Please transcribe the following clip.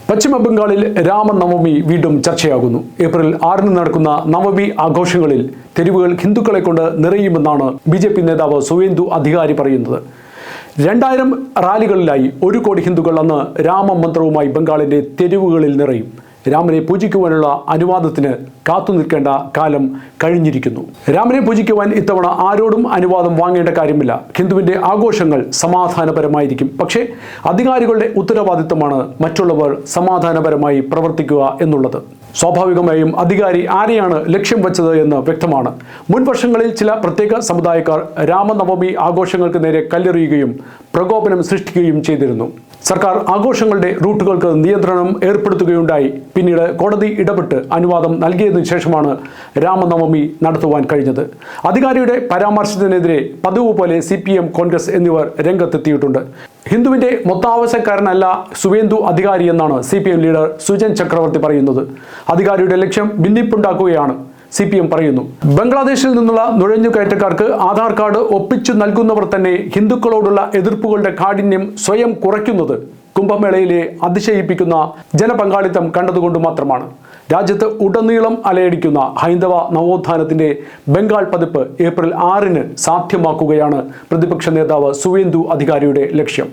പശ്ചിമ ബംഗാളിൽ രാമനവമി വീണ്ടും ചർച്ചയാകുന്നു. ഏപ്രിൽ 6 നടക്കുന്ന നവമി ആഘോഷങ്ങളിൽ തെരുവുകൾ ഹിന്ദുക്കളെ കൊണ്ട് നിറയുമെന്നാണ് BJP നേതാവ് സുവേന്ദു അധികാരി പറയുന്നത്. 2000 റാലികളിലായി 1 കോടി ഹിന്ദുക്കൾ അന്ന് രാമമന്ത്രവുമായി ബംഗാളിന്റെ തെരുവുകളിൽ നിറയും. രാമനെ പൂജിക്കുവാനുള്ള അനുവാദത്തിന് കാത്തു നിൽക്കേണ്ട കാലം കഴിഞ്ഞിരിക്കുന്നു. രാമനെ പൂജിക്കുവാൻ ഇത്തവണ ആരോടും അനുവാദം വാങ്ങേണ്ട കാര്യമില്ല. ഹിന്ദുവിൻ്റെ ആഘോഷങ്ങൾ സമാധാനപരമായിരിക്കും. പക്ഷേ അധികാരികളുടെ ഉത്തരവാദിത്തമാണ് മറ്റുള്ളവർ സമാധാനപരമായി പ്രവർത്തിക്കുക എന്നുള്ളത്. സ്വാഭാവികമായും അധികാരി ആരെയാണ് ലക്ഷ്യം വെച്ചത് എന്ന് വ്യക്തമാണ്. മുൻ വർഷങ്ങളിൽ ചില പ്രത്യേക സമുദായക്കാർ രാമനവമി ആഘോഷങ്ങൾക്ക് നേരെ കല്ലെറിയുകയും പ്രകോപനം സൃഷ്ടിക്കുകയും ചെയ്തിരുന്നു. സർക്കാർ ആഘോഷങ്ങളുടെ റൂട്ടുകൾക്ക് നിയന്ത്രണം ഏർപ്പെടുത്തുകയുണ്ടായി. പിന്നീട് കോടതി ഇടപെട്ട് അനുവാദം നൽകിയതിനു ശേഷമാണ് രാമനവമി നടത്തുവാൻ കഴിഞ്ഞത്. അധികാരിയുടെ പരാമർശത്തിനെതിരെ പതിവ് പോലെ CPM, കോൺഗ്രസ് എന്നിവർ രംഗത്തെത്തിയിട്ടുണ്ട്. ഹിന്ദുവിൻ്റെ മൊത്താവശക്കാരനല്ല സുവേന്ദു അധികാരി എന്നാണ് CPM ലീഡർ സുജൻ ചക്രവർത്തി പറയുന്നത്. അധികാരിയുടെ ലക്ഷ്യം ഭിന്നിപ്പുണ്ടാക്കുകയാണ് CPM പറയുന്നു. ബംഗ്ലാദേശിൽ നിന്നുള്ള നുഴഞ്ഞുകയറ്റക്കാർക്ക് ആധാർ കാർഡ് ഒപ്പിച്ചു നൽകുന്നവർ തന്നെ ഹിന്ദുക്കളോടുള്ള എതിർപ്പുകളുടെ കാഠിന്യം സ്വയം കുറയ്ക്കുന്നത് കുംഭമേളയിലെ അതിശയിപ്പിക്കുന്ന ജനപങ്കാളിത്തം കണ്ടതുകൊണ്ട് മാത്രമാണ്. രാജ്യത്ത് ഉടനീളം അലയടിക്കുന്ന ഹൈന്ദവ നവോത്ഥാനത്തിൻ്റെ ബംഗാൾ പതിപ്പ് ഏപ്രിൽ 6 സാധ്യമാക്കുകയാണ് പ്രതിപക്ഷ നേതാവ് സുവേന്ദു അധികാരിയുടെ ലക്ഷ്യം.